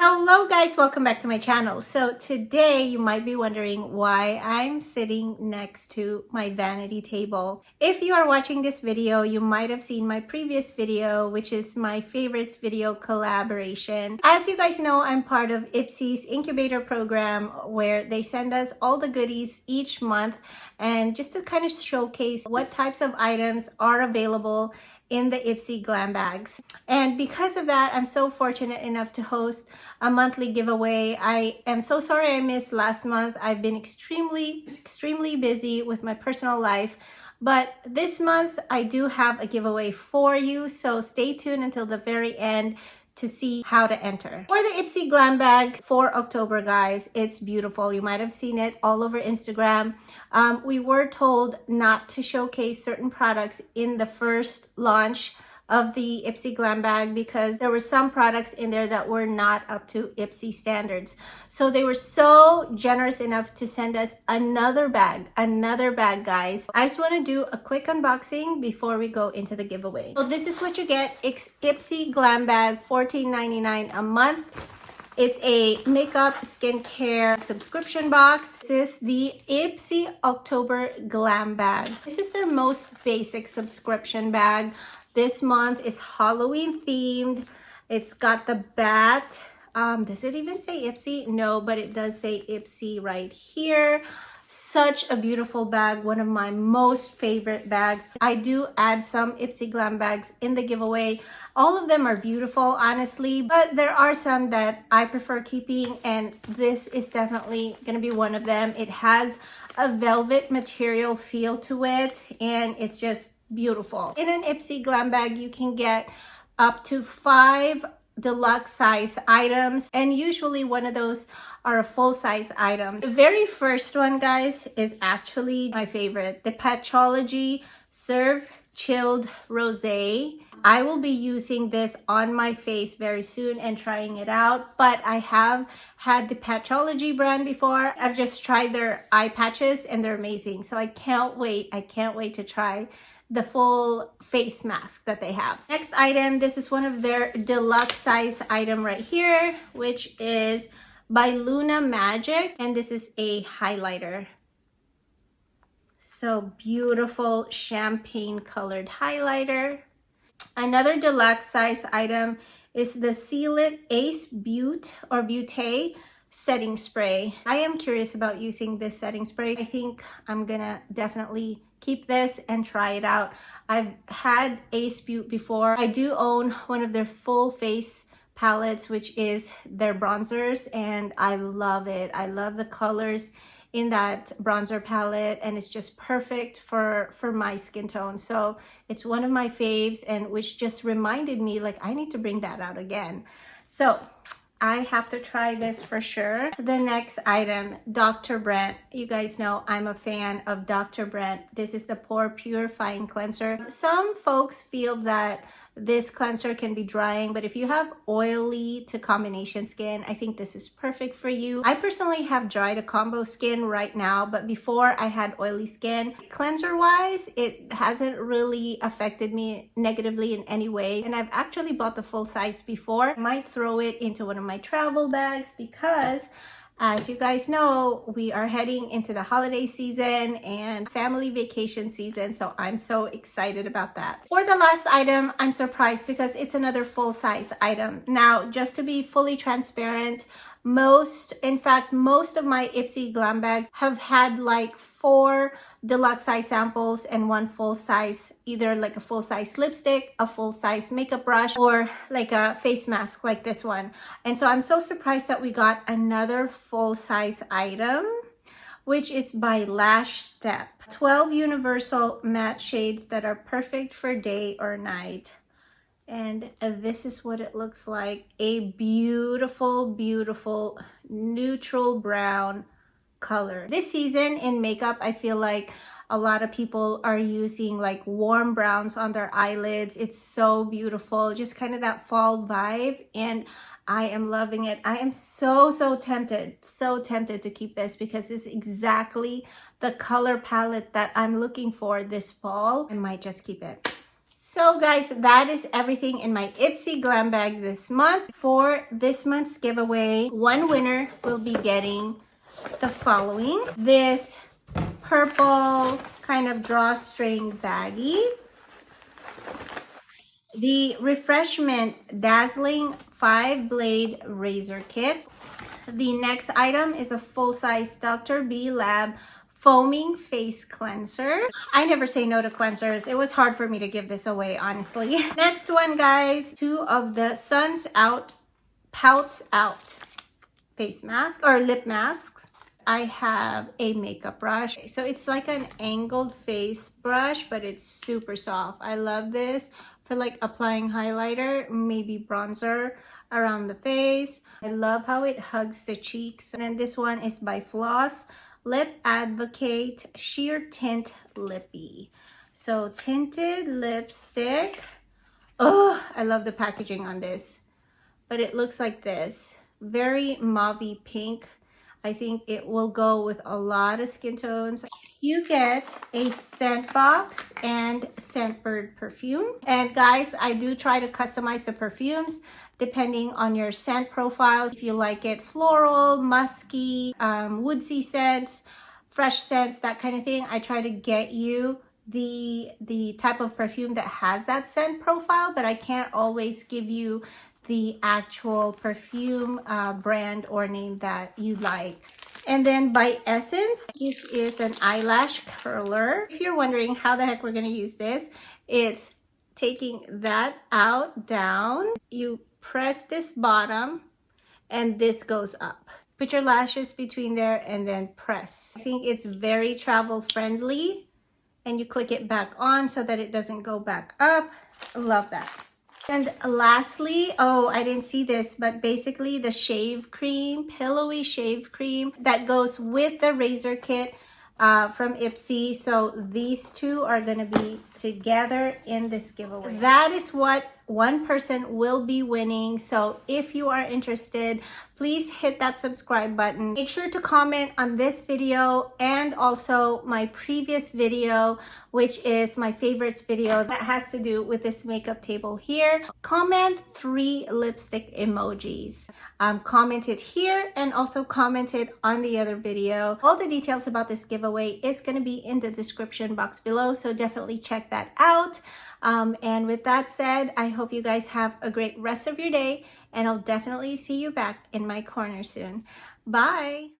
Hello guys, welcome back to my channel. So today you might be wondering why I'm sitting next to my vanity table. If you are watching this video, you might have seen my previous video, which is my favorites video collaboration. As you guys know, I'm part of Ipsy's incubator program where they send us all the goodies each month and just to kind of showcase what types of items are available in the Ipsy Glambags. And because of that, I'm so fortunate enough to host a monthly giveaway. I am so sorry I missed last month. I've been extremely busy with my personal life. But this month, I do have a giveaway for you. So stay tuned until the very end to see how to enter. For the Ipsy Glambag for October, guys, it's beautiful. You might have seen it all over Instagram. We were told not to showcase certain products in the first launch of the Ipsy Glambag because there were some products in there that were not up to Ipsy standards. So they were so generous enough to send us another bag, guys. I just want to do a quick unboxing before we go into the giveaway. So this is what you get. It's Ipsy Glambag, $14.99 a month. It's a makeup skincare subscription box. This is the Ipsy October Glam Bag. This is their most basic subscription bag. This month is Halloween themed. It's got the bat. Does it even say Ipsy? No, but it does say Ipsy right here. Such a beautiful bag, one of my most favorite bags. I do add some Ipsy Glam bags in the giveaway. All of them are beautiful, honestly, but there are some that I prefer keeping, and this is definitely gonna be one of them. It has a velvet material feel to it, and it's just beautiful. In an Ipsy Glam bag, you can get up to 5 deluxe size items, and usually one of those are a full-size item. The very first one, guys, is actually my favorite, the Patchology Serve Chilled Rosé. I will be using this on my face very soon and trying it out, but I have had the Patchology brand before. I've just tried their eye patches and they're amazing. So I can't wait to try the full face mask that they have. Next item, this is one of their deluxe size item right here, which is by Luna Magic, and this is a highlighter. So beautiful champagne colored highlighter. Another deluxe size item is the Seal It Ace Beauté setting spray. I am curious about using this setting spray. I think I'm gonna definitely keep this and try it out. I've had Ace Beauty before. I do own one of their full face palettes, which is their bronzers, and I love it. I love the colors in that bronzer palette, and it's just perfect for my skin tone. So it's one of my faves, and which just reminded me, like, I need to bring that out again. So I have to try this for sure. The next item, Dr. Brent. You guys know I'm a fan of Dr. Brent. This is the Pore Purifying Cleanser. Some folks feel that this cleanser can be drying, but if you have oily to combination skin, I think this is perfect for you. I personally have dry to combo skin right now, but before I had oily skin. Cleanser wise, it hasn't really affected me negatively in any way, and I've actually bought the full size before. I might throw it into one of my travel bags because, as you guys know, we are heading into the holiday season and family vacation season, so I'm so excited about that. For the last item, I'm surprised because it's another full-size item. Now, just to be fully transparent, most of my Ipsy Glam bags have had like 4 deluxe size samples and 1 full size, either like a full size lipstick, a full size makeup brush, or like a face mask like this one. And so I'm so surprised that we got another full size item, which is by Lash Step. 12 universal matte shades that are perfect for day or night. And this is what it looks like. A beautiful, beautiful neutral brown color. This season in makeup, I feel like a lot of people are using like warm browns on their eyelids. It's so beautiful, just kind of that fall vibe, and I am loving it. I am so tempted to keep this because it's exactly the color palette that I'm looking for this fall. I might just keep it. So guys, that is everything in my Ipsy Glambag this month. For this month's giveaway, one winner will be getting the following. This purple kind of drawstring baggie. The Refreshment Dazzling 5-blade razor kit. The next item is a full-size Dr. B Lab foaming face cleanser. I never say no to cleansers. It was hard for me to give this away, honestly. Next one, guys, 2 of the Suns Out Pouts Out face mask or lip masks. I have a makeup brush. So it's like an angled face brush, but it's super soft. I love this for like applying highlighter, maybe bronzer around the face. I love how it hugs the cheeks. And then this one is by Floss Lip Advocate Sheer Tint Lippy. So tinted lipstick. Oh, I love the packaging on this. But it looks like this. Very mauvey pink. I think it will go with a lot of skin tones. You get a scent box and Scentbird perfume. And guys, I do try to customize the perfumes depending on your scent profiles. If you like it floral, musky, woodsy scents, fresh scents, that kind of thing, I try to get you the type of perfume that has that scent profile, but I can't always give you the actual perfume brand or name that you like. And then by Essence, this is an eyelash curler. If you're wondering how the heck we're going to use this, it's taking that out, down. You press this bottom and this goes up. Put your lashes between there and then press. I think it's very travel friendly, and you click it back on so that it doesn't go back up. Love that. And lastly, oh, I didn't see this, but basically the shave cream, pillowy shave cream that goes with the razor kit from Ipsy. So these two are going to be together in this giveaway. That is what one person will be winning. So if you are interested, please hit that subscribe button. Make sure to comment on this video and also my previous video, which is my favorites video that has to do with this makeup table here. Comment 3 lipstick emojis. Comment it here and also comment it on the other video. All the details about this giveaway is going to be in the description box below, so definitely check that out. And with that said, I hope you guys have a great rest of your day, and I'll definitely see you back in my corner soon. Bye!